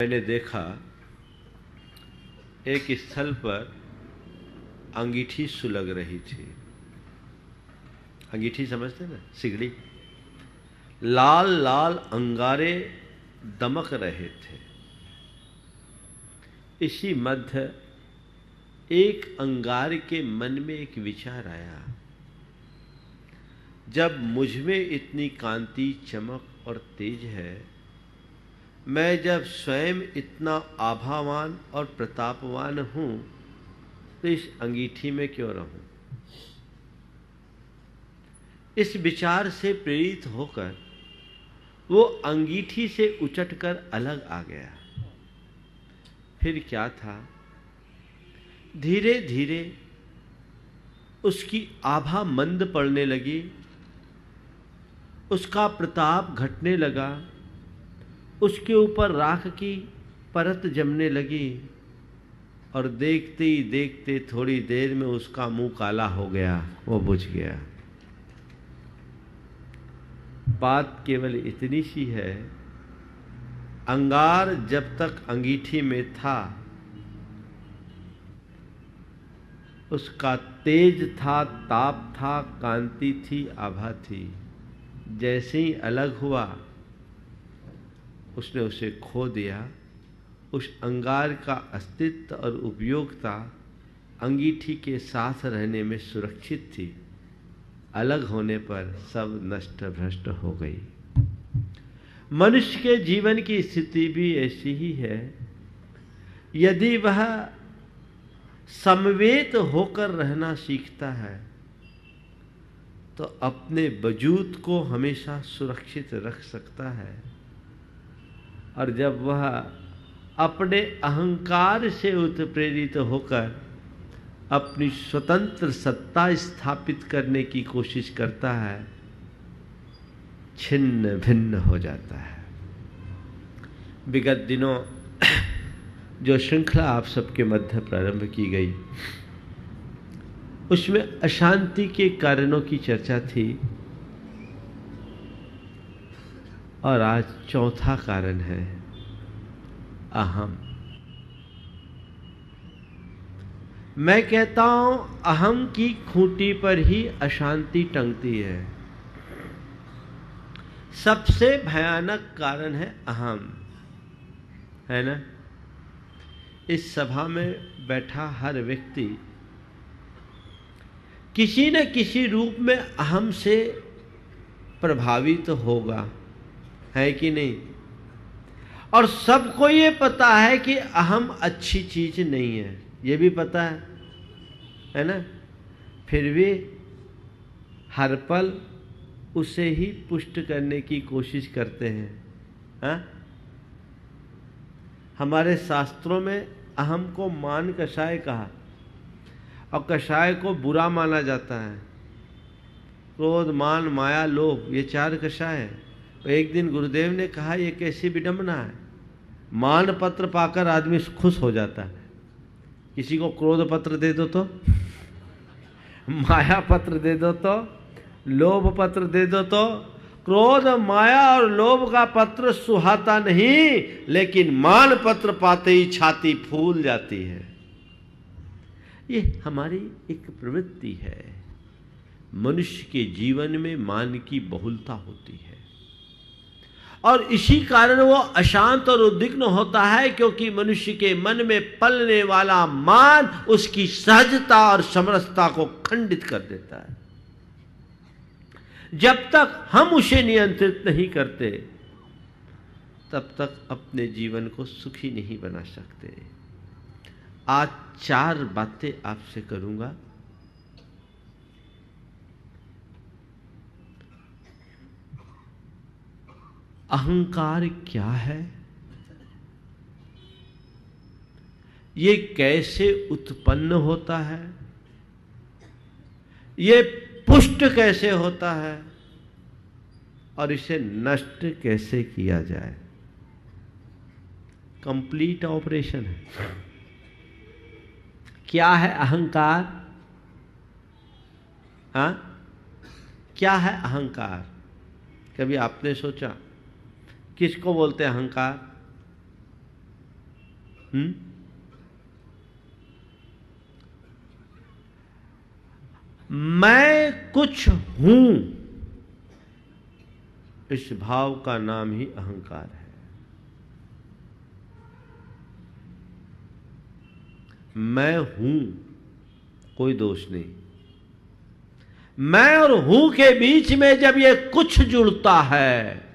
मैंने देखा एक स्थल पर अंगीठी सुलग रही थी। अंगीठी समझते ना, सिगड़ी। लाल लाल अंगारे दमक रहे थे। इसी मध्य एक अंगार के मन में एक विचार आया, जब मुझ में इतनी कांति, चमक और तेज है, मैं जब स्वयं इतना आभावान और प्रतापवान हूं, तो इस अंगीठी में क्यों रहूं। इस विचार से प्रेरित होकर वो अंगीठी से उचटकर अलग आ गया। फिर क्या था, धीरे धीरे उसकी आभा मंद पड़ने लगी, उसका प्रताप घटने लगा, उसके ऊपर राख की परत जमने लगी और देखते ही देखते थोड़ी देर में उसका मुंह काला हो गया, वो बुझ गया। बात केवल इतनी सी है, अंगार जब तक अंगीठी में था उसका तेज था, ताप था, कांति थी, आभा थी। जैसे ही अलग हुआ उसने उसे खो दिया। उस अंगार का अस्तित्व और उपयोगिता अंगीठी के साथ रहने में सुरक्षित थी। अलग होने पर सब नष्ट भ्रष्ट हो गई। मनुष्य के जीवन की स्थिति भी ऐसी ही है। यदि वह समवेत होकर रहना सीखता है तो अपने वजूद को हमेशा सुरक्षित रख सकता है, और जब वह अपने अहंकार से उत्प्रेरित होकर अपनी स्वतंत्र सत्ता स्थापित करने की कोशिश करता है, छिन्न भिन्न हो जाता है। विगत दिनों जो श्रृंखला आप सबके मध्य प्रारंभ की गई, उसमें अशांति के कारणों की चर्चा थी, और आज चौथा कारण है अहम। मैं कहता हूं अहम की खूंटी पर ही अशांति टंगती है। सबसे भयानक कारण है अहम, है ना। इस सभा में बैठा हर व्यक्ति किसी न किसी रूप में अहम से प्रभावित है कि नहीं। और सबको ये पता है कि अहम अच्छी चीज नहीं है, ये भी पता है ना। फिर भी हर पल उसे ही पुष्ट करने की कोशिश करते हैं। हाँ? हमारे शास्त्रों में अहम को मान कषाय कहा, और कषाय को बुरा माना जाता है। क्रोध, मान, माया, लोभ, ये चार कषाय है। तो एक दिन गुरुदेव ने कहा, ये कैसी विडंबना है। मान पत्र पाकर आदमी खुश हो जाता है, किसी को क्रोध पत्र दे दो तो, माया पत्र दे दो तो, लोभ पत्र दे दो तो। क्रोध, माया और लोभ का पत्र सुहाता नहीं, लेकिन मान पत्र पाते ही छाती फूल जाती है। ये हमारी एक प्रवृत्ति है। मनुष्य के जीवन में मान की बहुलता होती है, और इसी कारण वो अशांत और उद्विग्न होता है, क्योंकि मनुष्य के मन में पलने वाला मान उसकी सहजता और समरसता को खंडित कर देता है। जब तक हम उसे नियंत्रित नहीं करते, तब तक अपने जीवन को सुखी नहीं बना सकते। आज 4 बातें आपसे करूंगा। अहंकार क्या है, ये कैसे उत्पन्न होता है, ये पुष्ट कैसे होता है, और इसे नष्ट कैसे किया जाए। कंप्लीट ऑपरेशन है। क्या है अहंकार? हाँ, क्या है अहंकार? कभी आपने सोचा किसको बोलते हैं अहंकार? मैं कुछ हूं, इस भाव का नाम ही अहंकार है। मैं हूं, कोई दोष नहीं। मैं और हूं के बीच में जब ये कुछ जुड़ता है,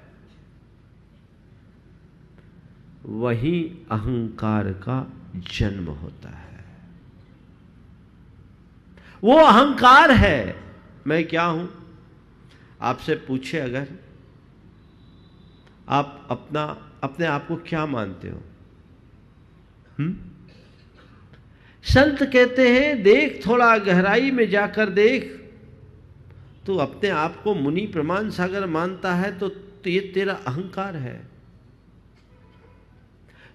वही अहंकार का जन्म होता है। वो अहंकार है। मैं क्या हूं? आपसे पूछे अगर, आप अपने आप को क्या मानते हो? संत कहते हैं देख, थोड़ा गहराई में जाकर देख। तू अपने आप को मुनि प्रमाण सागर मानता है तो ये तेरा अहंकार है।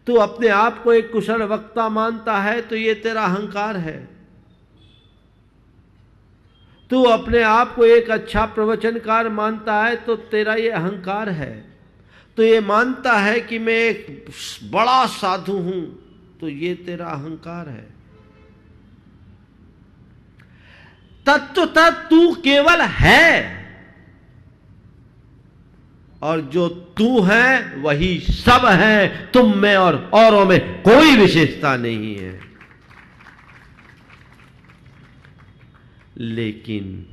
तू अपने आप को एक कुशल वक्ता मानता है तो ये तेरा अहंकार है। तू अपने आप को एक अच्छा प्रवचनकार मानता है तो तेरा ये अहंकार है। तो ये मानता है कि मैं एक बड़ा साधु हूं तो ये तेरा अहंकार है। तत्वतः तू केवल है, और जो तू है वही सब है। तुम में और औरों में कोई विशेषता नहीं है। लेकिन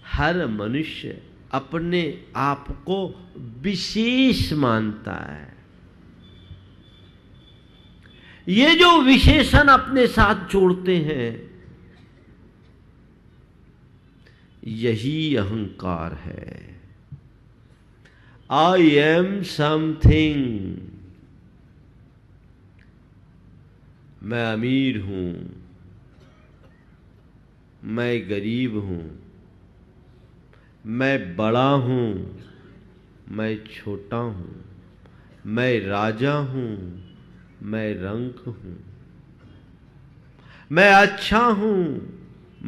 हर मनुष्य अपने आप को विशेष मानता है। ये जो विशेषण अपने साथ जोड़ते हैं, यही अहंकार है। I am something. मैं अमीर हूं, मैं गरीब हूं, मैं बड़ा हूं, मैं छोटा हूं, मैं राजा हूं, मैं रंक हूं, मैं अच्छा हूं,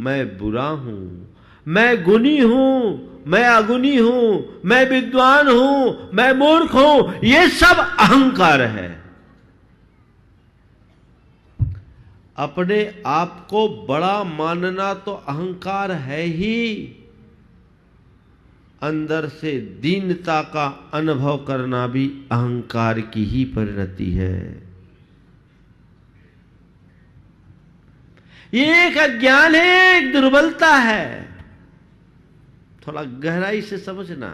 मैं बुरा हूं, मैं गुणी हूं, मैं अगुणी हूं, मैं विद्वान हूं, मैं मूर्ख हूं। ये सब अहंकार है। अपने आप को बड़ा मानना तो अहंकार है ही। अंदर से दीनता का अनुभव करना भी अहंकार की ही परिणति है। ये एक अज्ञान है, एक दुर्बलता है। थोड़ा गहराई से समझना।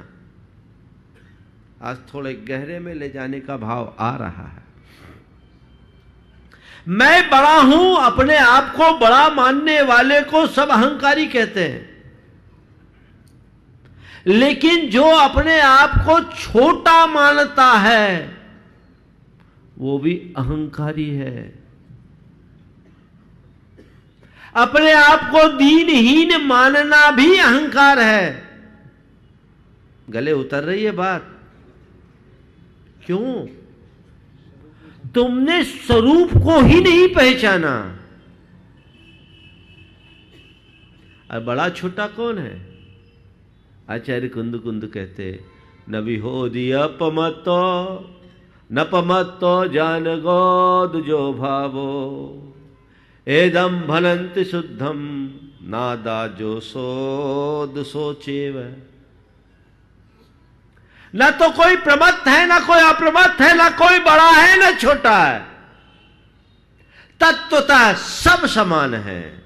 आज थोड़े गहरे में ले जाने का भाव आ रहा है। मैं बड़ा हूं, अपने आप को बड़ा मानने वाले को सब अहंकारी कहते हैं। लेकिन जो अपने आप को छोटा मानता है वो भी अहंकारी है। अपने आप को दीनहीन मानना भी अहंकार है। गले उतर रही है बात? क्यों? तुमने स्वरूप को ही नहीं पहचाना। और बड़ा छोटा कौन है? आचार्य कुंद कुंद कहते, न विहोदी अपमतो न पमतो जान गोद जो भावो एदम भनंत शुद्धम नादा जो सोद सोचेव। न तो कोई प्रमत्त है, न कोई अप्रमत्त है, न कोई बड़ा है, न छोटा है। तत्वतः सब समान है।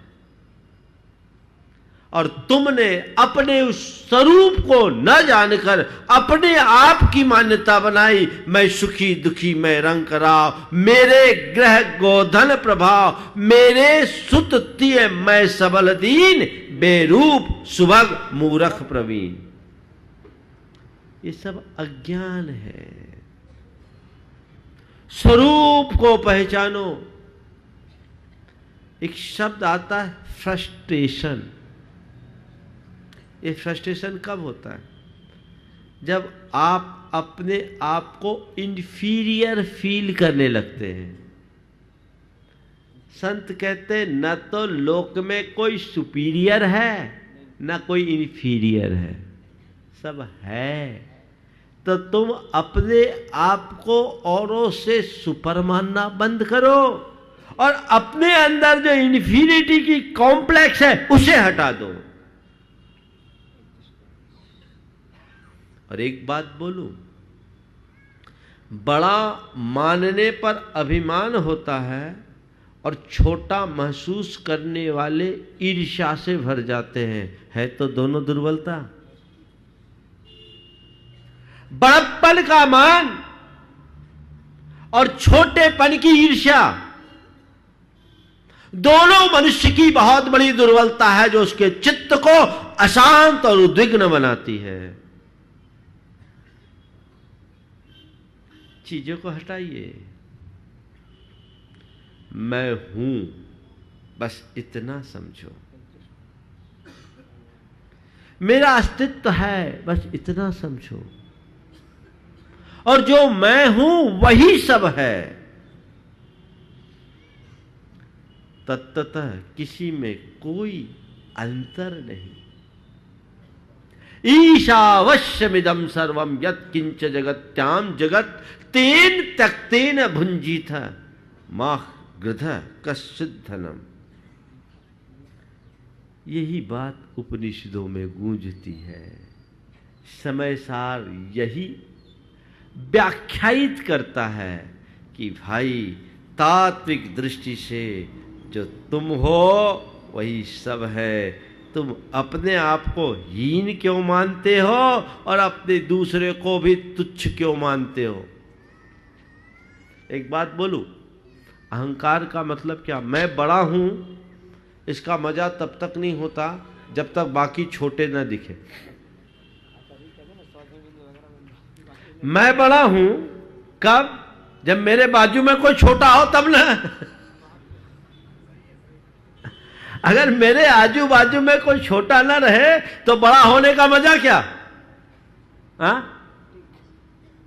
और तुमने अपने उस स्वरूप को न जानकर अपने आप की मान्यता बनाई। मैं सुखी दुखी, मैं रंग राव, मेरे ग्रह गोधन प्रभाव, मेरे सुत तिय मैं सबल दीन, बेरूप सुभग मूरख प्रवीण। ये सब अज्ञान है। स्वरूप को पहचानो। एक शब्द आता है फ्रस्ट्रेशन। ये फ्रस्ट्रेशन कब होता है? जब आप अपने आप को इंफीरियर फील करने लगते हैं। संत कहते हैं न तो लोक में कोई सुपीरियर है, न कोई इंफीरियर है, सब है। तो तुम अपने आप को औरों से सुपर मानना बंद करो और अपने अंदर जो इन्फीरिटी की कॉम्प्लेक्स है उसे हटा दो। और एक बात बोलूं, बड़ा मानने पर अभिमान होता है और छोटा महसूस करने वाले ईर्ष्या से भर जाते हैं। है तो दोनों दुर्बलता। बड़प्पन का मान और छोटेपन की ईर्ष्या दोनों मनुष्य की बहुत बड़ी दुर्बलता है, जो उसके चित्त को अशांत और उद्विग्न बनाती है। चीजों को हटाइए। मैं हूं, बस इतना समझो। मेरा अस्तित्व है, बस इतना समझो। और जो मैं हूं वही सब है। तत्तः किसी में कोई अंतर नहीं। ईशावश्यमिदं सर्वं यत्किंच जगत्याम जगत तेन त्यक्तेन भुंजीथ माह गृध कश्चित् धनम। यही बात उपनिषदों में गूंजती है। समय सार यही व्याख्यायित करता है कि भाई तात्विक दृष्टि से जो तुम हो वही सब है। तुम अपने आप को हीन क्यों मानते हो और अपने दूसरे को भी तुच्छ क्यों मानते हो? एक बात बोलूं, अहंकार का मतलब क्या? मैं बड़ा हूं, इसका मजा तब तक नहीं होता जब तक बाकी छोटे न दिखे। मैं बड़ा हूं कब? जब मेरे बाजू में कोई छोटा हो तब ना। अगर मेरे आजू बाजू में कोई छोटा ना रहे तो बड़ा होने का मजा क्या? हाँ,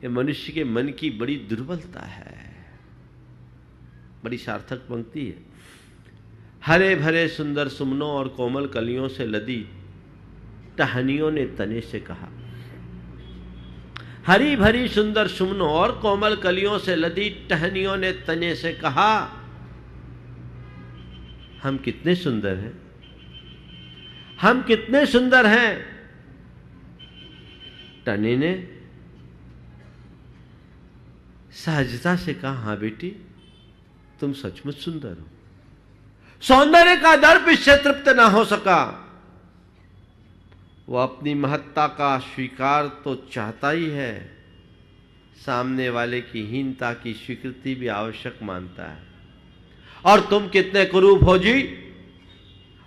ये मनुष्य के मन की बड़ी दुर्बलता है। बड़ी सार्थक पंक्ति है। हरे भरे सुंदर सुमनों और कोमल कलियों से लदी टहनियों ने तने से कहा। हरी भरी सुंदर सुमनों और कोमल कलियों से लदी टहनियों ने तने से कहा, हम कितने सुंदर हैं, हम कितने सुंदर हैं। टने ने सहजता से कहा, हां बेटी तुम सचमुच सुंदर हो। सौंदर्य का दर्प इससे तृप्त ना हो सका। वो अपनी महत्ता का स्वीकार तो चाहता ही है, सामने वाले की हीनता की स्वीकृति भी आवश्यक मानता है। और तुम कितने कुरूप हो जी,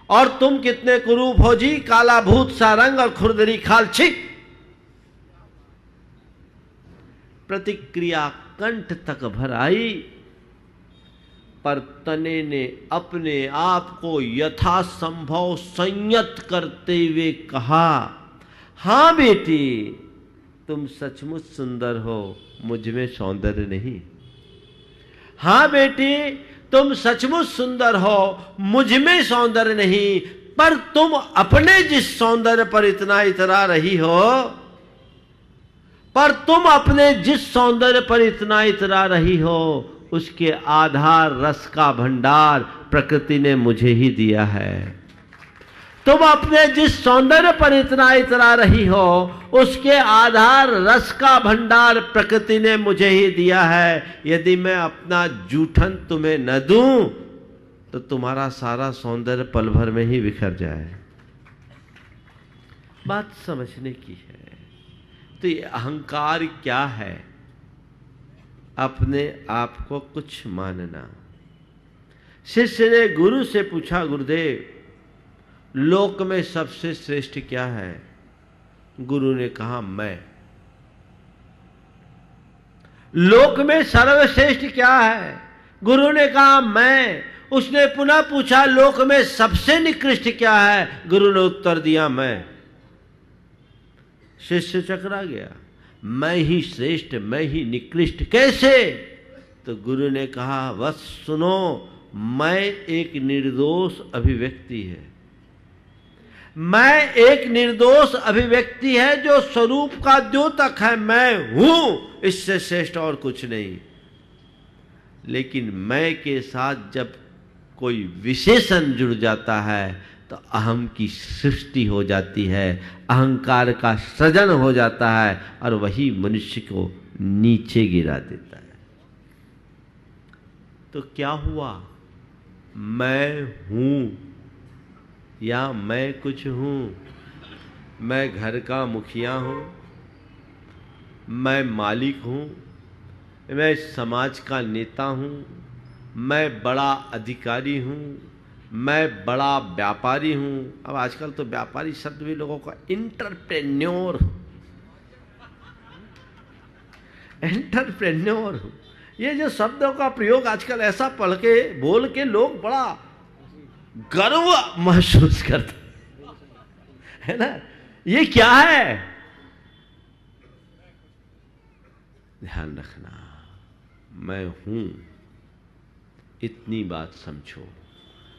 और तुम कितने कुरूप हो जी, काला भूत सा रंग और खुरदरी खाल। छी! प्रतिक्रिया कंठ तक भर आई, पर तने ने अपने आप को यथासंभव संयत करते हुए कहा, हां बेटी तुम सचमुच सुंदर हो, मुझ में सौंदर्य नहीं। हां बेटी तुम सचमुच सुंदर हो, मुझ में सौंदर्य नहीं। पर तुम अपने जिस सौंदर्य पर इतना इतरा रही हो, पर तुम अपने जिस सौंदर्य पर इतना इतरा रही हो, उसके आधार रस का भंडार प्रकृति ने मुझे ही दिया है। तुम अपने जिस सौंदर्य पर इतना इतरा रही हो, उसके आधार रस का भंडार प्रकृति ने मुझे ही दिया है। यदि मैं अपना जूठन तुम्हें न दूं तो तुम्हारा सारा सौंदर्य पल भर में ही बिखर जाए। बात समझने की है। तो ये अहंकार क्या है? अपने आप को कुछ मानना। शिष्य ने गुरु से पूछा, गुरुदेव लोक में सबसे श्रेष्ठ क्या है? गुरु ने कहा, मैं। लोक में सर्वश्रेष्ठ क्या है? गुरु ने कहा, मैं। उसने पुनः पूछा, लोक में सबसे निकृष्ट क्या है? गुरु ने उत्तर दिया, मैं। शिष्य चकरा गया, मैं ही श्रेष्ठ, मैं ही निकृष्ट, कैसे? तो गुरु ने कहा, बस सुनो, मैं एक निर्दोष अभिव्यक्ति है। मैं एक निर्दोष अभिव्यक्ति है जो स्वरूप का द्योतक है, मैं हूं, इससे श्रेष्ठ और कुछ नहीं। लेकिन मैं के साथ जब कोई विशेषण जुड़ जाता है तो अहम की सृष्टि हो जाती है, अहंकार का सृजन हो जाता है और वही मनुष्य को नीचे गिरा देता है। तो क्या हुआ? मैं हूं या मैं कुछ हूं? मैं घर का मुखिया हूं, मैं मालिक हूं, मैं समाज का नेता हूं, मैं बड़ा अधिकारी हूं, मैं बड़ा व्यापारी हूं। अब आजकल तो व्यापारी शब्द भी लोगों का एंटरप्रेन्योर हूं, ये जो शब्दों का प्रयोग आजकल ऐसा पढ़ के बोल के लोग बड़ा गर्व महसूस करते है ना। ये क्या है? ध्यान रखना, मैं हूं, इतनी बात समझो।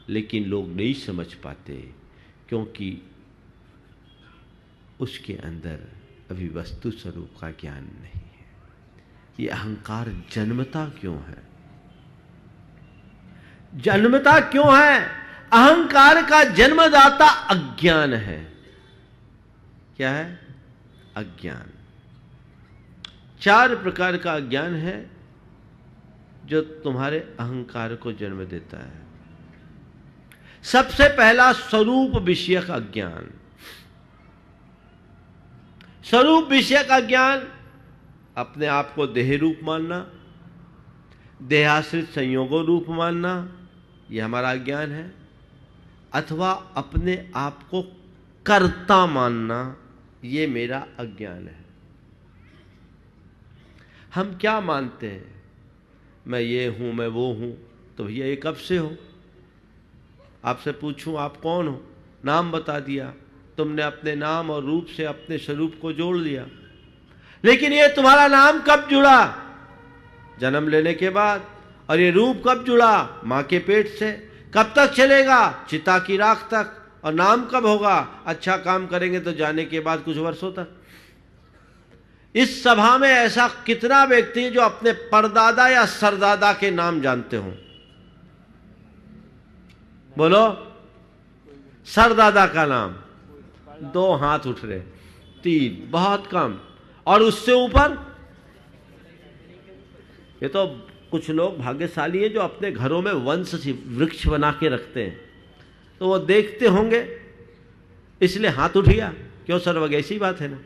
लेकिन लोग नहीं समझ पाते क्योंकि उसके अंदर अभी वस्तु स्वरूप का ज्ञान नहीं है। ये अहंकार जन्मता क्यों है? जन्मता क्यों है? अहंकार का जन्मदाता अज्ञान है। क्या है? अज्ञान। 4 प्रकार का अज्ञान है जो तुम्हारे अहंकार को जन्म देता है। सबसे पहला स्वरूप विषयक अज्ञान। स्वरूप विषयक अज्ञान, अपने आप को देह रूप मानना, देहाश्रित संयोगों रूप मानना, यह हमारा अज्ञान है। अथवा अपने आप को कर्ता मानना, यह मेरा अज्ञान है। हम क्या मानते हैं? मैं ये हूं, मैं वो हूं। तो भैया ये कब से हो? आपसे पूछूं आप कौन हो? नाम बता दिया, तुमने अपने नाम और रूप से अपने स्वरूप को जोड़ लिया। लेकिन ये तुम्हारा नाम कब जुड़ा? जन्म लेने के बाद। और ये रूप कब जुड़ा? मां के पेट से। कब तक चलेगा? चिता की राख तक। और नाम कब होगा? अच्छा काम करेंगे तो जाने के बाद कुछ वर्षों तक। इस सभा में ऐसा कितना व्यक्ति जो अपने परदादा या सरदादा के नाम जानते हो? बोलो। सरदादा का नाम 2 हाथ उठ रहे, 3, बहुत कम। और उससे ऊपर? ये तो कुछ लोग भाग्यशाली हैं जो अपने घरों में वंश वृक्ष बना के रखते हैं, तो वो देखते होंगे इसलिए हाथ उठ गया। क्यों सर? वह ऐसी बात है ना।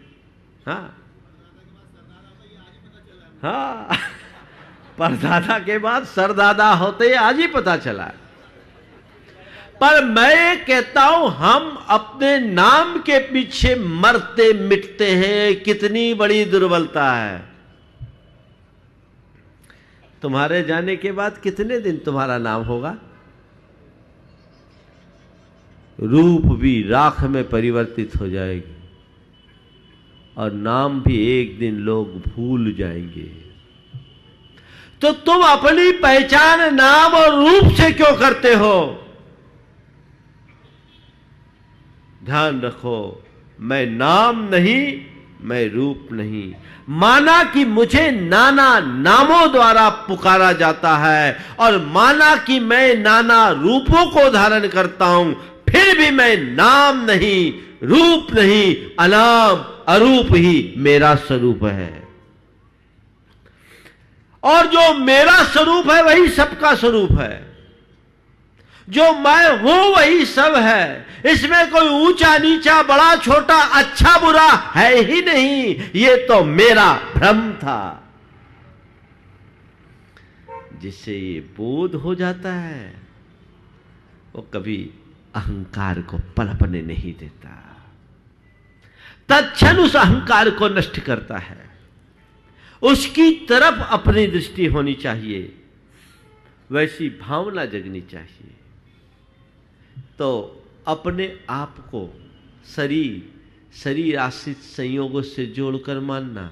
हाँ हाँ परदादा के बाद सरदादा होते आज ही पता चला। पर मैं कहता हूं हम अपने नाम के पीछे मरते मिटते हैं। कितनी बड़ी दुर्बलता है। तुम्हारे जाने के बाद कितने दिन तुम्हारा नाम होगा? रूप भी राख में परिवर्तित हो जाएगी और नाम भी एक दिन लोग भूल जाएंगे। तो तुम अपनी पहचान नाम और रूप से क्यों करते हो? ध्यान रखो, मैं नाम नहीं, मैं रूप नहीं। माना कि मुझे नाना नामों द्वारा पुकारा जाता है और माना कि मैं नाना रूपों को धारण करता हूं, फिर भी मैं नाम नहीं, रूप नहीं, अनाम अरूप ही मेरा स्वरूप है। और जो मेरा स्वरूप है वही सबका स्वरूप है। जो मैं हूं वही सब है। इसमें कोई ऊंचा नीचा, बड़ा छोटा, अच्छा बुरा है ही नहीं। ये तो मेरा भ्रम था। जिससे ये बोध हो जाता है वो कभी अहंकार को पनपने नहीं देता, तत्क्षण उस अहंकार को नष्ट करता है। उसकी तरफ अपनी दृष्टि होनी चाहिए, वैसी भावना जगनी चाहिए। तो अपने आप को शरीर आश्रित संयोगों से जोड़कर मानना,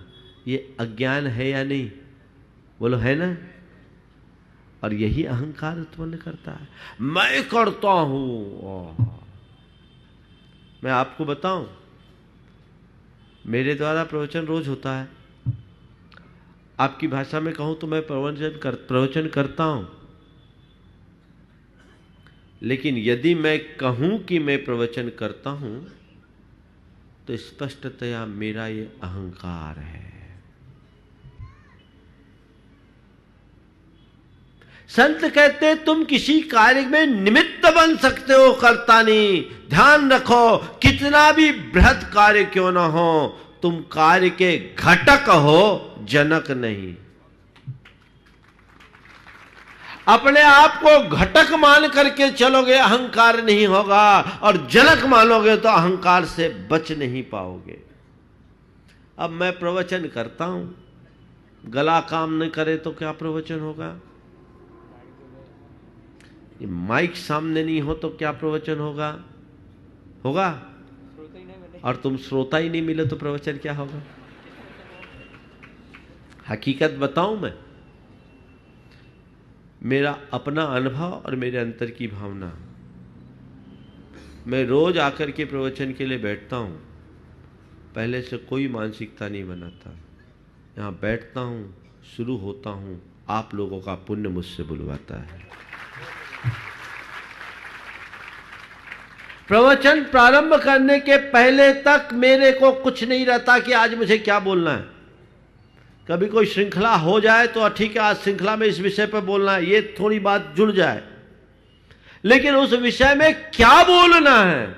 ये अज्ञान है या नहीं? बोलो है ना। और यही अहंकार उत्पन्न करता है। मैं करता हूं। मैं आपको बताऊं, मेरे द्वारा प्रवचन रोज होता है। आपकी भाषा में कहूं तो मैं प्रवचन करता हूं, लेकिन यदि मैं कहूं कि मैं प्रवचन करता हूं तो स्पष्टतया मेरा ये अहंकार है। संत कहते तुम किसी कार्य में निमित्त बन सकते हो, कर्ता नहीं। ध्यान रखो, कितना भी बृहद कार्य क्यों ना हो, तुम कार्य के घटक हो, जनक नहीं। अपने आप को घटक मान करके चलोगे, अहंकार नहीं होगा, और जनक मानोगे तो अहंकार से बच नहीं पाओगे। अब मैं प्रवचन करता हूं, गला काम न करे तो क्या प्रवचन होगा? ये माइक सामने नहीं हो तो क्या प्रवचन होगा? और तुम श्रोता ही नहीं मिले तो प्रवचन क्या होगा? हकीकत बताऊं, मैं मेरा अपना अनुभव और मेरे अंतर की भावना, मैं रोज आकर के प्रवचन के लिए बैठता हूं, पहले से कोई मानसिकता नहीं बनाता। यहां बैठता हूं, शुरू होता हूं, आप लोगों का पुण्य मुझसे बुलवाता है। प्रवचन प्रारंभ करने के पहले तक मेरे को कुछ नहीं रहता कि आज मुझे क्या बोलना है। कभी कोई श्रृंखला हो जाए तो ठीक है, आज श्रृंखला में इस विषय पर बोलना है, ये थोड़ी बात जुड़ जाए, लेकिन उस विषय में क्या बोलना है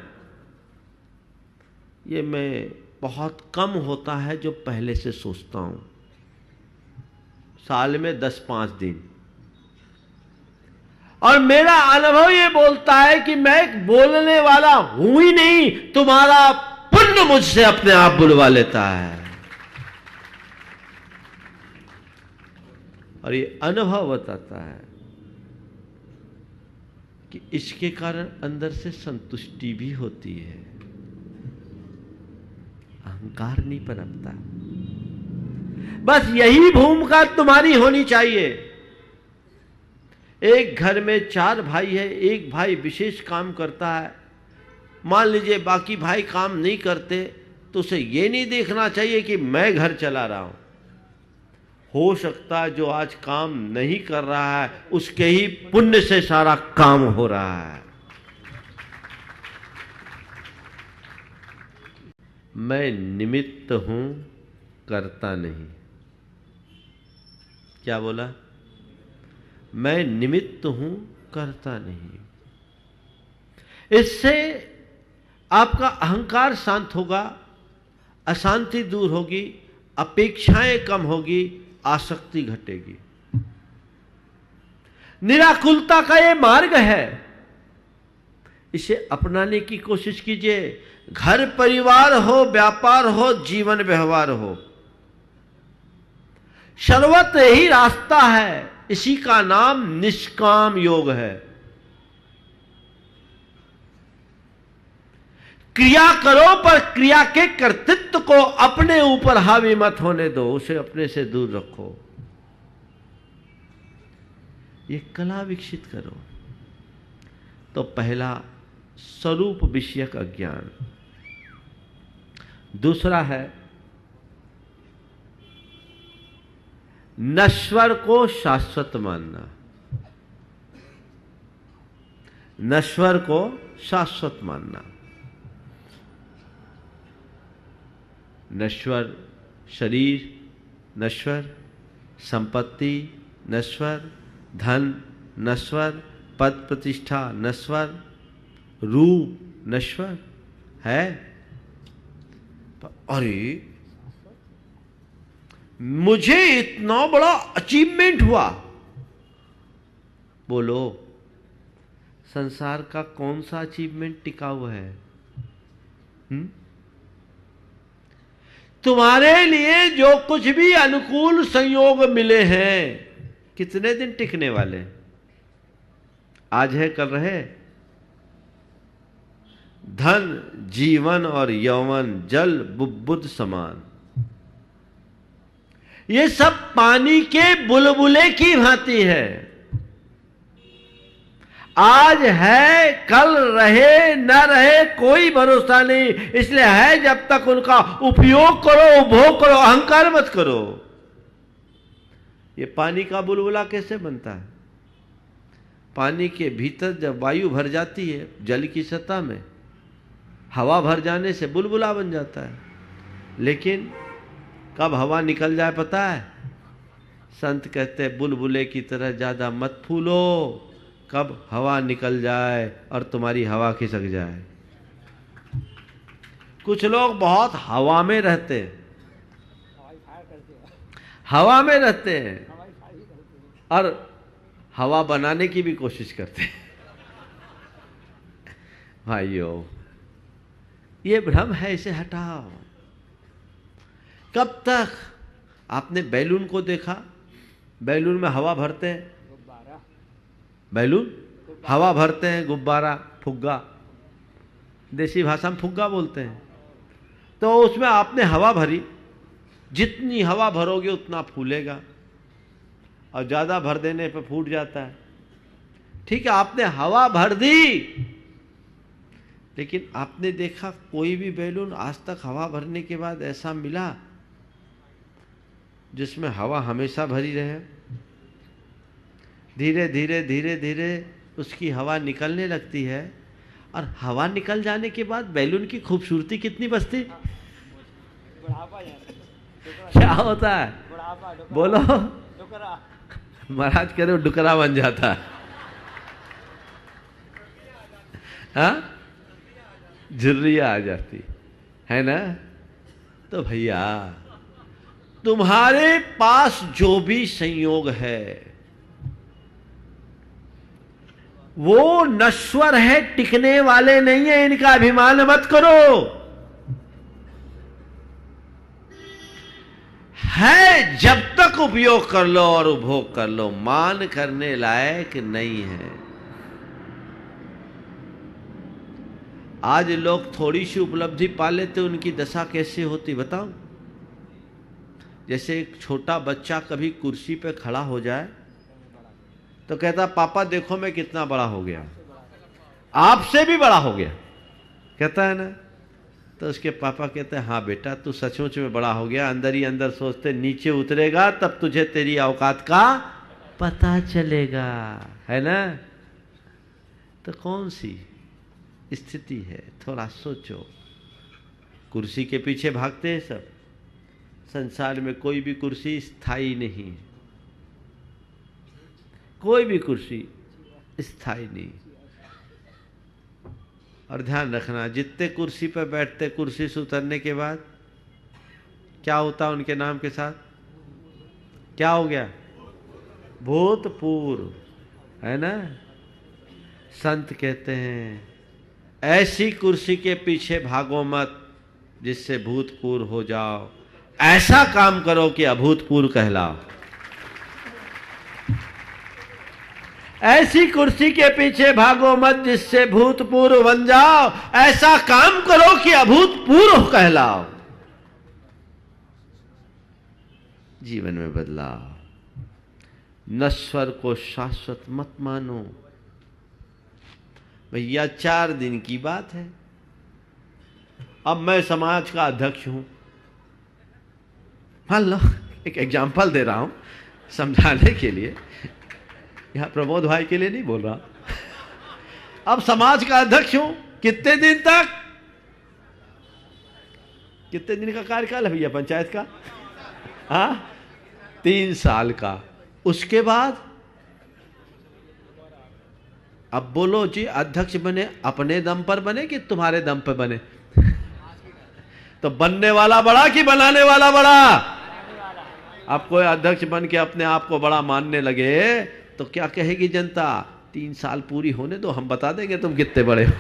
ये मैं बहुत कम होता है जो पहले से सोचता हूं। साल में 10-5 दिन, और मेरा अनुभव ये बोलता है कि मैं एक बोलने वाला हूं ही नहीं, तुम्हारा पुण्य मुझसे अपने आप बुलवा लेता है। और ये अनुभव बताता है कि इसके कारण अंदर से संतुष्टि भी होती है, अहंकार नहीं पनपता। बस यही भूमिका तुम्हारी होनी चाहिए। एक घर में 4 भाई है, एक भाई विशेष काम करता है, मान लीजिए बाकी भाई काम नहीं करते, तो उसे ये नहीं देखना चाहिए कि मैं घर चला रहा हूं। हो सकता है जो आज काम नहीं कर रहा है उसके ही पुण्य से सारा काम हो रहा है। मैं निमित्त हूं, करता नहीं। क्या बोला? मैं निमित्त हूं, करता नहीं। इससे आपका अहंकार शांत होगा, अशांति दूर होगी, अपेक्षाएं कम होगी, आसक्ति घटेगी। निराकुलता का यह मार्ग है, इसे अपनाने की कोशिश कीजिए। घर परिवार हो, व्यापार हो, जीवन व्यवहार हो, सर्वत्र यही रास्ता है। इसी का नाम निष्काम योग है। क्रिया करो, पर क्रिया के कर्तृत्व को अपने ऊपर हावी मत होने दो, उसे अपने से दूर रखो। ये कला विकसित करो। तो पहला स्वरूप विषयक अज्ञान, दूसरा है नश्वर को शाश्वत मानना। नश्वर को शाश्वत मानना। नश्वर शरीर, नश्वर संपत्ति, नश्वर धन, नश्वर पद प्रतिष्ठा, नश्वर रूप, नश्वर है। अरे मुझे इतना बड़ा अचीवमेंट हुआ। बोलो, संसार का कौन सा अचीवमेंट टिका हुआ है? तुम्हारे लिए जो कुछ भी अनुकूल संयोग मिले हैं, कितने दिन टिकने वाले? आज है कल रहे। धन, जीवन और यौवन जल बुद्बुद समान, ये सब पानी के बुलबुले की भांति है। आज है, कल रहे न रहे कोई भरोसा नहीं, इसलिए है जब तक उनका उपयोग करो, उपभोग करो, अहंकार मत करो। ये पानी का बुलबुला कैसे बनता है? पानी के भीतर जब वायु भर जाती है जल की सतह में, हवा भर जाने से बुलबुला बन जाता है। लेकिन कब हवा निकल जाए पता है? संत कहते हैं बुलबुले की तरह ज्यादा मत फूलो, कब हवा निकल जाए और तुम्हारी हवा खिसक जाए। कुछ लोग बहुत हवा में रहते हैं, हवा में रहते हैं और हवा बनाने की भी कोशिश करते हैं। भाइयों, ये भ्रम है, इसे हटाओ। कब तक? आपने बैलून को देखा? बैलून में हवा भरते हैं, बैलून हवा भरते हैं, गुब्बारा, फुग्गा, देसी भाषा में फुग्गा बोलते हैं। तो उसमें आपने हवा भरी, जितनी हवा भरोगे उतना फूलेगा और ज़्यादा भर देने पे फूट जाता है। ठीक है, आपने हवा भर दी, लेकिन आपने देखा कोई भी बैलून आज तक हवा भरने के बाद ऐसा मिला जिसमें हवा हमेशा भरी रहे? धीरे धीरे धीरे धीरे उसकी हवा निकलने लगती है और हवा निकल जाने के बाद बैलून की खूबसूरती कितनी बचती? क्या होता है? बोलो। महाराज कह रहे हो डुकरा बन जाता है। हाँ, झुर्रिया आ जाती है ना। तो भैया, तुम्हारे पास जो भी संयोग है वो नश्वर है, टिकने वाले नहीं है, इनका अभिमान मत करो। है जब तक उपयोग कर लो और उपभोग कर लो, मान करने लायक नहीं है। आज लोग थोड़ी सी उपलब्धि पा लेते, उनकी दशा कैसे होती बताओ। जैसे एक छोटा बच्चा कभी कुर्सी पे खड़ा हो जाए तो कहता पापा देखो मैं कितना बड़ा हो गया, आपसे भी बड़ा हो गया, कहता है ना। तो उसके पापा कहते हैं हाँ बेटा तू सचमुच में बड़ा हो गया, अंदर ही अंदर सोचते नीचे उतरेगा तब तुझे तेरी औकात का पता चलेगा, है ना। तो कौन सी स्थिति है, थोड़ा सोचो। कुर्सी के पीछे भागते हैं सब। संसार में कोई भी कुर्सी स्थायी नहीं, कोई भी कुर्सी स्थायी नहीं। और ध्यान रखना, जितने कुर्सी पर बैठते, कुर्सी से उतरने के बाद क्या होता उनके नाम के साथ? क्या हो गया? भूतपूर्व, है ना। संत कहते हैं ऐसी कुर्सी के पीछे भागो मत जिससे भूतपूर्व हो जाओ, ऐसा काम करो कि अभूतपूर्व कहलाओ। ऐसी कुर्सी के पीछे भागो मत जिससे भूतपूर्व बन जाओ, ऐसा काम करो कि अभूतपूर्व कहलाओ। जीवन में बदलाव। नश्वर को शाश्वत मत मानो। भैया 4 दिन की बात है। अब मैं समाज का अध्यक्ष हूं, मान लो, एक एग्जाम्पल दे रहा हूं समझाने के लिए, यहां प्रमोद भाई के लिए नहीं बोल रहा। अब समाज का अध्यक्ष हूं, कितने दिन तक? कितने दिन का कार्यकाल है भैया पंचायत का? हाँ, 3 साल का। उसके बाद अब बोलो जी, अध्यक्ष बने अपने दम पर बने कि तुम्हारे दम पर बने? तो बनने वाला बड़ा कि बनाने वाला बड़ा? अब कोई अध्यक्ष बन के अपने आप को बड़ा मानने लगे तो क्या कहेगी जनता? 3 साल पूरी होने दो, हम बता देंगे तुम कितने बड़े हो।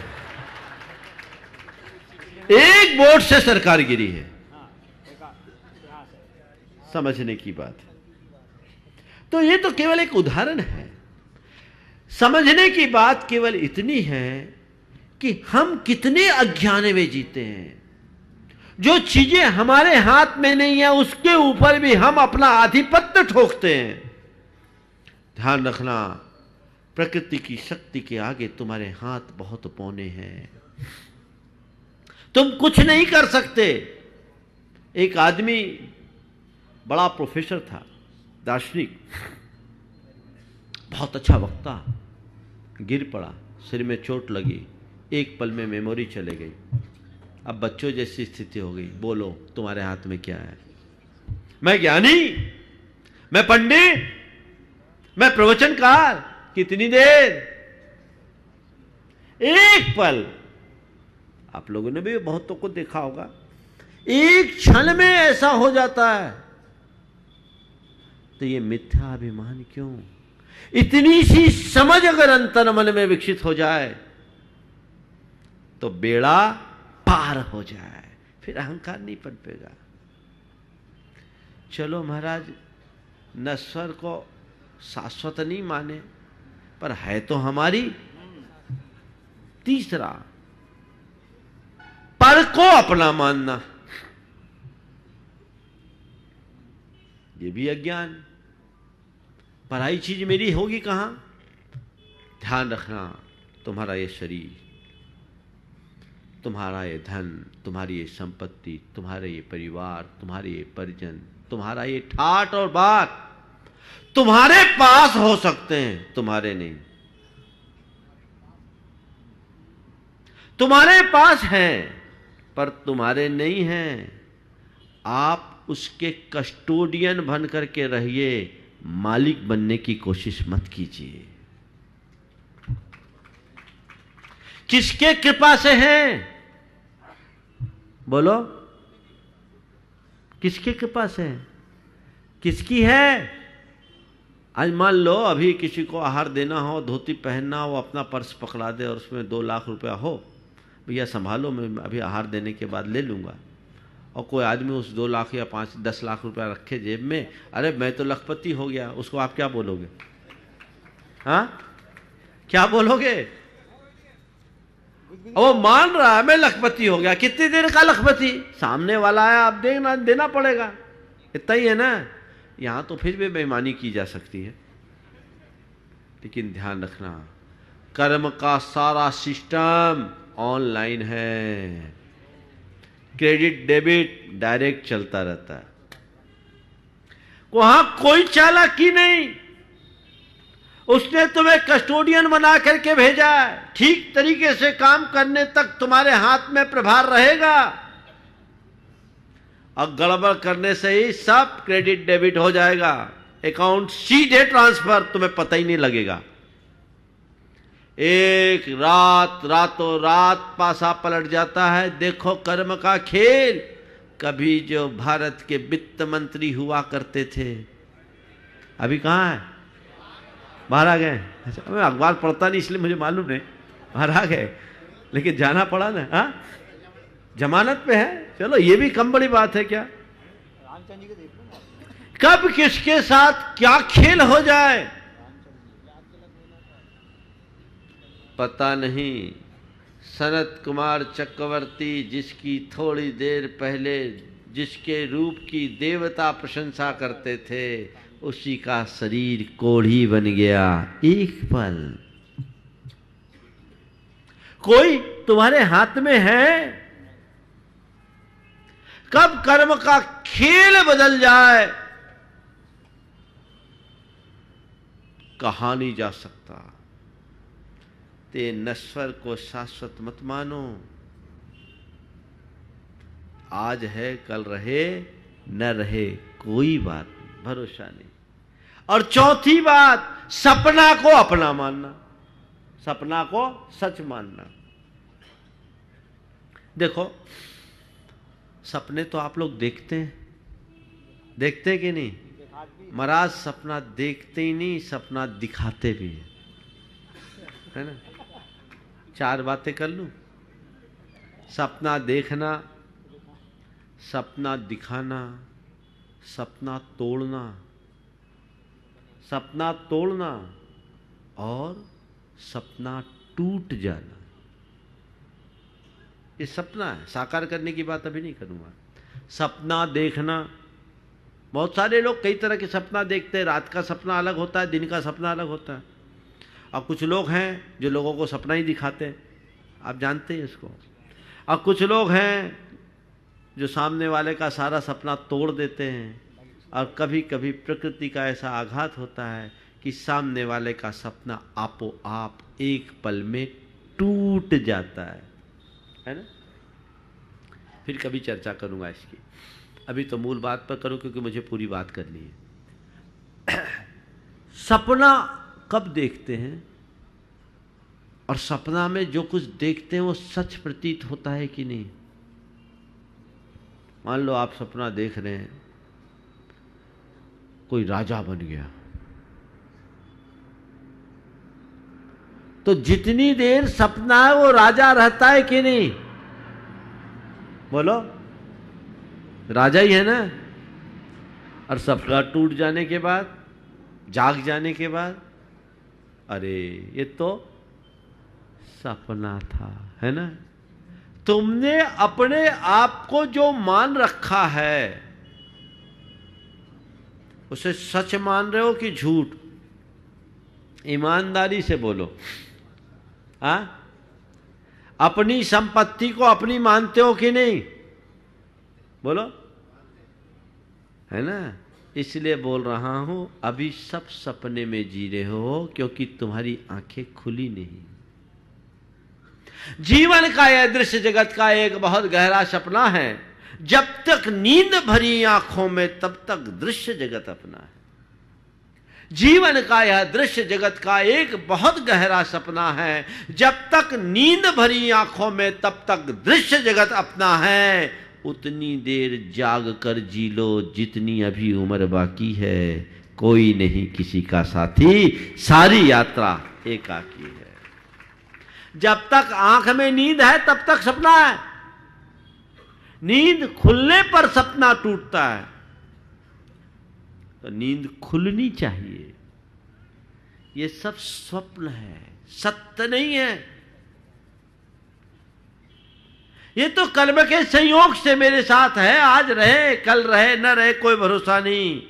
एक वोट से सरकार गिरी है, समझने की बात है। तो ये तो केवल एक उदाहरण है। समझने की बात केवल इतनी है कि हम कितने अज्ञान में जीते हैं। जो चीजें हमारे हाथ में नहीं है उसके ऊपर भी हम अपना आधिपत्य ठोकते हैं। ध्यान रखना, प्रकृति की शक्ति के आगे तुम्हारे हाथ बहुत पौने हैं, तुम कुछ नहीं कर सकते। एक आदमी बड़ा प्रोफेसर था, दार्शनिक, बहुत अच्छा वक्ता, गिर पड़ा, सिर में चोट लगी, एक पल में मेमोरी चले गई। अब बच्चों जैसी स्थिति हो गई, बोलो तुम्हारे हाथ में क्या है? मैं ज्ञानी, मैं पंडित, मैं प्रवचनकार, कितनी देर? एक पल। आप लोगों ने भी बहुतों को देखा होगा, एक क्षण में ऐसा हो जाता है। तो ये मिथ्या अभिमान क्यों? इतनी सी समझ अगर अंतर मन में विकसित हो जाए तो बेड़ा पार हो जाए, फिर अहंकार नहीं पनपेगा। चलो महाराज, नश्वर को शाश्वत नहीं माने, पर है तो हमारी। तीसरा, पर को अपना मानना, ये भी अज्ञान। पराई चीज मेरी होगी कहां? ध्यान रखना, तुम्हारा ये शरीर, तुम्हारा ये धन, तुम्हारी ये संपत्ति, तुम्हारे ये परिवार, तुम्हारे ये परिजन, तुम्हारा ये ठाट और बात तुम्हारे पास हो सकते हैं, तुम्हारे नहीं। तुम्हारे पास हैं पर तुम्हारे नहीं हैं। आप उसके कस्टोडियन बन करके रहिए, मालिक बनने की कोशिश मत कीजिए। किसके कृपा से हैं? बोलो, किसके कृपा से हैं? किसकी है? आज मान लो अभी किसी को आहार देना हो, धोती पहनना हो, अपना पर्स पकड़ा दे और उसमें 2 लाख रुपया हो, भैया संभालो, मैं अभी आहार देने के बाद ले लूंगा। और कोई आदमी उस 2 लाख या 5-10 लाख रुपया रखे जेब में, अरे मैं तो लखपति हो गया, उसको आप क्या बोलोगे? हाँ, क्या बोलोगे? वो मान रहा है मैं लखपति हो गया, कितनी देर का लखपति? सामने वाला है, आप देना पड़ेगा, इतना ही है ना। यहां तो फिर भी बेईमानी की जा सकती है, लेकिन ध्यान रखना, कर्म का सारा सिस्टम ऑनलाइन है। क्रेडिट डेबिट डायरेक्ट चलता रहता है, वहां कोई चालाकी नहीं। उसने तुम्हें कस्टोडियन बना करके भेजा है, ठीक तरीके से काम करने तक तुम्हारे हाथ में प्रभार रहेगा, और गड़बड़ करने से ही सब क्रेडिट डेबिट हो जाएगा, अकाउंट सीधे ट्रांसफर, तुम्हें पता ही नहीं लगेगा। एक रातों रात पासा पलट जाता है। देखो कर्म का खेल। कभी जो भारत के वित्त मंत्री हुआ करते थे, अभी कहाँ है? बाहर आ गए। अच्छा, मैं अखबार पढ़ता नहीं इसलिए मुझे मालूम नहीं, बाहर आ गए, लेकिन जाना पड़ा ना। हाँ, जमानत पे है, चलो ये भी कम बड़ी बात है क्या? कब किसके साथ क्या खेल हो जाए पता नहीं। सनत कुमार चक्रवर्ती, जिसकी थोड़ी देर पहले जिसके रूप की देवता प्रशंसा करते थे, उसी का शरीर कोढ़ी बन गया एक पल। कोई तुम्हारे हाथ में है? कब कर्म का खेल बदल जाए कहा नहीं जा सकता। ते नश्वर को शाश्वत मत मानो। आज है कल रहे न रहे कोई बात नहीं, भरोसा नहीं। और चौथी बात, सपना को अपना मानना, सपना को सच मानना। देखो, सपने तो आप लोग देखते हैं कि नहीं? महाराज सपना देखते ही नहीं, सपना दिखाते भी है ना। 4 बातें कर लूं। सपना देखना, सपना दिखाना, सपना तोड़ना, सपना तोड़ना और सपना टूट जाना। ये सपना है, साकार करने की बात अभी नहीं करूंगा। सपना देखना, बहुत सारे लोग कई तरह के सपना देखते हैं। रात का सपना अलग होता है, दिन का सपना अलग होता है। और कुछ लोग हैं जो लोगों को सपना ही दिखाते हैं, आप जानते हैं इसको। और कुछ लोग हैं जो सामने वाले का सारा सपना तोड़ देते हैं, और कभी कभी प्रकृति का ऐसा आघात होता है कि सामने वाले का सपना आपो आप एक पल में टूट जाता है ना। फिर कभी चर्चा करूंगा इसकी, अभी तो मूल बात पर करूं क्योंकि मुझे पूरी बात करनी है। सपना कब देखते हैं, और सपना में जो कुछ देखते हैं वो सच प्रतीत होता है कि नहीं। मान लो आप सपना देख रहे हैं कोई राजा बन गया, तो जितनी देर सपना है वो राजा रहता है कि नहीं, बोलो, राजा ही है ना। और सपना टूट जाने के बाद, जाग जाने के बाद, अरे ये तो सपना था, है ना। तुमने अपने आप को जो मान रखा है उसे सच मान रहे हो कि झूठ? ईमानदारी से बोलो। हाँ, अपनी संपत्ति को अपनी मानते हो कि नहीं, बोलो, है ना। इसलिए बोल रहा हूं, अभी सब सपने में जी रहे हो क्योंकि तुम्हारी आंखें खुली नहीं। जीवन का यह दृश्य जगत का एक बहुत गहरा सपना है। जब तक नींद भरी आंखों में तब तक दृश्य जगत अपना है। जीवन का यह दृश्य जगत का एक बहुत गहरा सपना है। जब तक नींद भरी आंखों में तब तक दृश्य जगत अपना है। उतनी देर जाग कर जी लो जितनी अभी उम्र बाकी है। कोई नहीं किसी का साथी, सारी यात्रा एकाकी है। जब तक आंख में नींद है तब तक सपना है। नींद खुलने पर सपना टूटता है। तो नींद खुलनी चाहिए। ये सब स्वप्न है, सत्य नहीं है। ये तो कर्म के संयोग से मेरे साथ है। आज रहे कल रहे न रहे कोई भरोसा नहीं।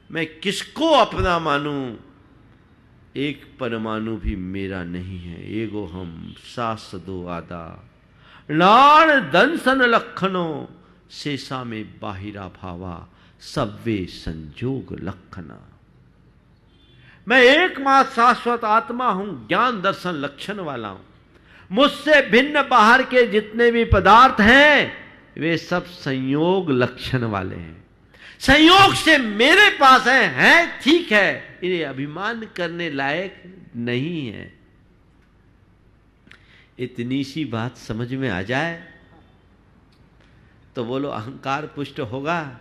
मैं किसको अपना मानूं? एक परमाणु भी मेरा नहीं है। एगो हम सास दो आदा नाण दंसन लखनो शेषा में बाहिरा भावा सब्वे संजोग लक्षणा। मैं एकमात्र शाश्वत आत्मा हूं, ज्ञान दर्शन लक्षण वाला हूं। मुझसे भिन्न बाहर के जितने भी पदार्थ हैं वे सब संयोग लक्षण वाले हैं। संयोग से मेरे पास है ठीक है, इन्हें अभिमान करने लायक नहीं है। इतनी सी बात समझ में आ जाए तो बोलो अहंकार पुष्ट होगा।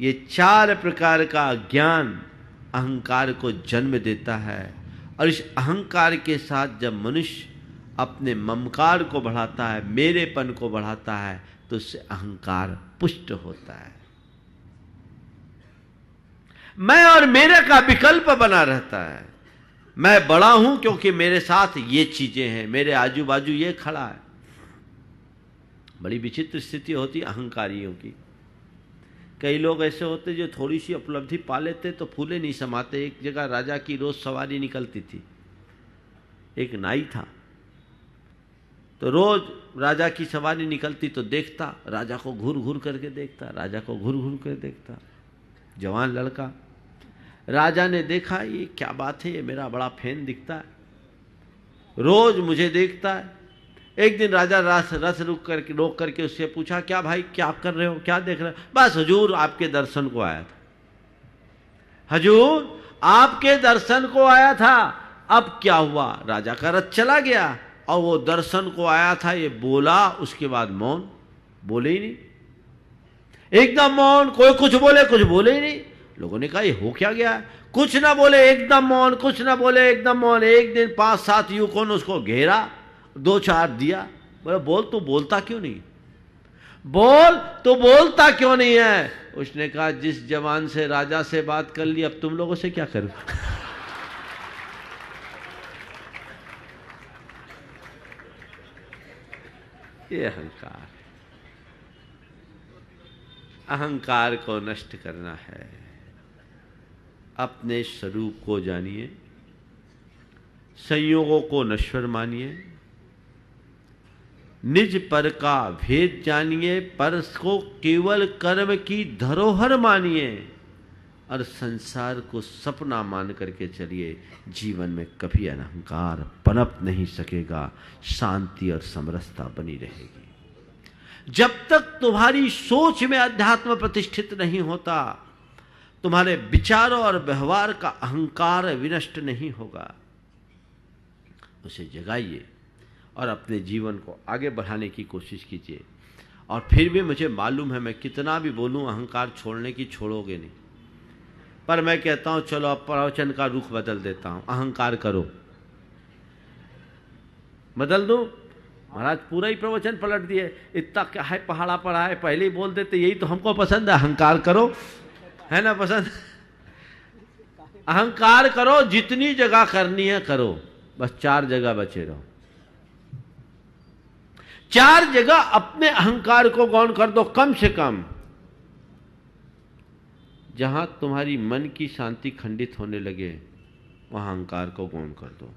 ये 4 प्रकार का ज्ञान अहंकार को जन्म देता है। और इस अहंकार के साथ जब मनुष्य अपने ममकार को बढ़ाता है, मेरेपन को बढ़ाता है, तो उससे अहंकार पुष्ट होता है। मैं और मेरे का विकल्प बना रहता है। मैं बड़ा हूं क्योंकि मेरे साथ ये चीजें हैं, मेरे आजू बाजू ये खड़ा है। बड़ी विचित्र स्थिति होती अहंकारियों की। कई लोग ऐसे होते जो थोड़ी सी उपलब्धि पा लेते तो फूले नहीं समाते। एक जगह राजा की रोज सवारी निकलती थी। एक नाई था, तो रोज राजा की सवारी निकलती तो देखता, राजा को घूर घूर करके देखता, राजा को घूर घूर कर देखता। जवान लड़का। राजा ने देखा ये क्या बात है, ये मेरा बड़ा फैन दिखता है, रोज मुझे देखता है। एक दिन राजा रथ रोक करके उससे पूछा, क्या भाई क्या कर रहे हो, क्या देख रहे हो? बस हुजूर आपके दर्शन को आया था। हुजूर आपके दर्शन को आया था। अब क्या हुआ? राजा का रथ चला गया और वो दर्शन को आया था ये बोला, उसके बाद मौन, बोले ही नहीं, एकदम मौन। कोई कुछ बोले, कुछ बोले ही नहीं। लोगों ने कहा ये हो क्या गया? कुछ ना बोले, एकदम मौन, कुछ ना बोले, एकदम मौन। एक दिन 5-7 युवकों ने उसको घेरा, 2-4 दिया। बोले बोल, तू बोलता क्यों नहीं? बोल, तू बोलता क्यों नहीं है? उसने कहा जिस जवान से राजा से बात कर ली, अब तुम लोगों से क्या करूं? ये अहंकार, अहंकार को नष्ट करना है। अपने स्वरूप को जानिए। संयोगों को नश्वर मानिए, निज पर का भेद जानिए, पर को केवल कर्म की धरोहर मानिए और संसार को सपना मान करके चलिए। जीवन में कभी अहंकार पनप नहीं सकेगा, शांति और समरसता बनी रहेगी। जब तक तुम्हारी सोच में अध्यात्म प्रतिष्ठित नहीं होता, तुम्हारे विचारों और व्यवहार का अहंकार विनष्ट नहीं होगा। उसे जगाइए और अपने जीवन को आगे बढ़ाने की कोशिश कीजिए। और फिर भी मुझे मालूम है, मैं कितना भी बोलूं अहंकार छोड़ने की छोड़ोगे नहीं, पर मैं कहता हूं चलो अब प्रवचन का रुख बदल देता हूं। अहंकार करो, बदल दूं? महाराज पूरा ही प्रवचन पलट दिए। इतना क्या है, पहाड़ा पड़ा है, पहले ही बोल देते यही तो हमको पसंद है। अहंकार करो, है ना पसंद? अहंकार करो, जितनी जगह करनी है करो, बस 4 जगह बचे रहो। 4 जगह अपने अहंकार को गौण कर दो, कम से कम। जहां तुम्हारी मन की शांति खंडित होने लगे वहां अहंकार को गौण कर दो।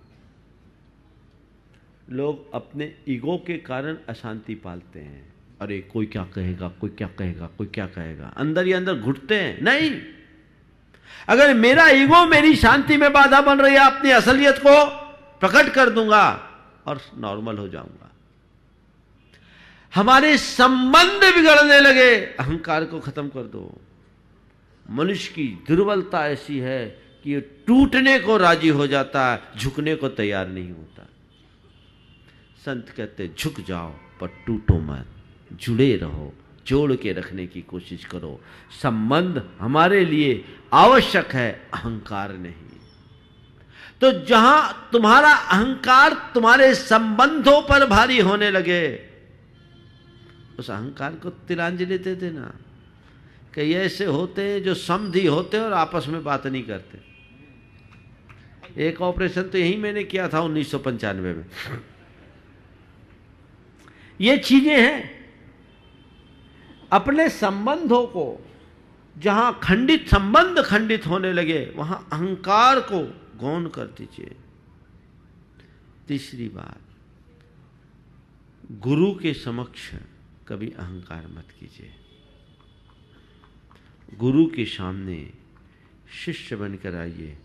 लोग अपने ईगो के कारण अशांति पालते हैं। अरे कोई क्या कहेगा, कोई क्या कहेगा, कोई क्या कहेगा, अंदर ही अंदर घुटते हैं। नहीं, अगर मेरा ईगो मेरी शांति में बाधा बन रही है, अपनी असलियत को प्रकट कर दूंगा और नॉर्मल हो जाऊंगा। हमारे संबंध बिगड़ने लगे, अहंकार को खत्म कर दो। मनुष्य की दुर्बलता ऐसी है कि ये टूटने को राजी हो जाता है, झुकने को तैयार नहीं होता। संत कहते झुक जाओ पर टूटो मत, जुड़े रहो, जोड़ के रखने की कोशिश करो। संबंध हमारे लिए आवश्यक है, अहंकार नहीं। तो जहां तुम्हारा अहंकार तुम्हारे संबंधों पर भारी होने लगे, उस अहंकार को तिलांजलि दे देना। कई ऐसे होते हैं जो समधी होते हैं और आपस में बात नहीं करते। एक ऑपरेशन तो यही मैंने किया था 1995 में। ये चीजें हैं। अपने संबंधों को, जहां संबंध खंडित होने लगे वहां अहंकार को गौण कर दीजिए। तीसरी बात, गुरु के समक्ष कभी अहंकार मत कीजिए। गुरु के सामने शिष्य बनकर आइए,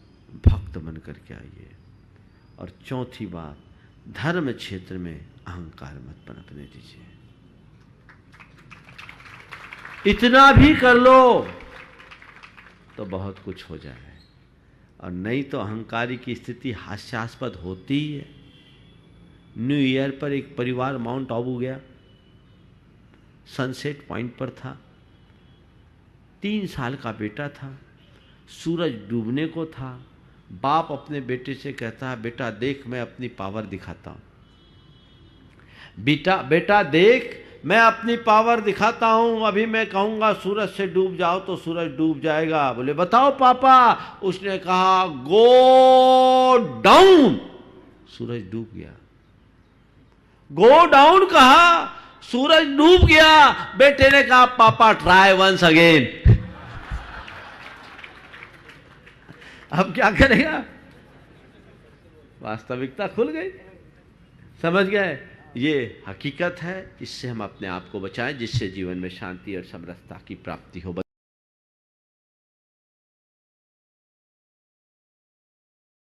भक्त बनकर के आइए। और चौथी बात, धर्म क्षेत्र में अहंकार मत पनपने दीजिए। इतना भी कर लो तो बहुत कुछ हो जाए, और नहीं तो अहंकारी की स्थिति हास्यास्पद होती ही है। न्यू ईयर पर एक परिवार माउंट आबू गया, सनसेट पॉइंट पर था। 3 साल का बेटा था, सूरज डूबने को था। बाप अपने बेटे से कहता है, बेटा देख मैं अपनी पावर दिखाता हूं। बेटा देख मैं अपनी पावर दिखाता हूं, अभी मैं कहूंगा सूरज से डूब जाओ तो सूरज डूब जाएगा। बोले बताओ पापा। उसने कहा गो डाउन, सूरज डूब गया। गो डाउन कहा, सूरज डूब गया। बेटे ने कहा पापा ट्राई वंस अगेन। अब क्या करेगा? वास्तविकता खुल गई, समझ गए। ये हकीकत है, इससे हम अपने आप को बचाएं, जिससे जीवन में शांति और समरसता की प्राप्ति हो।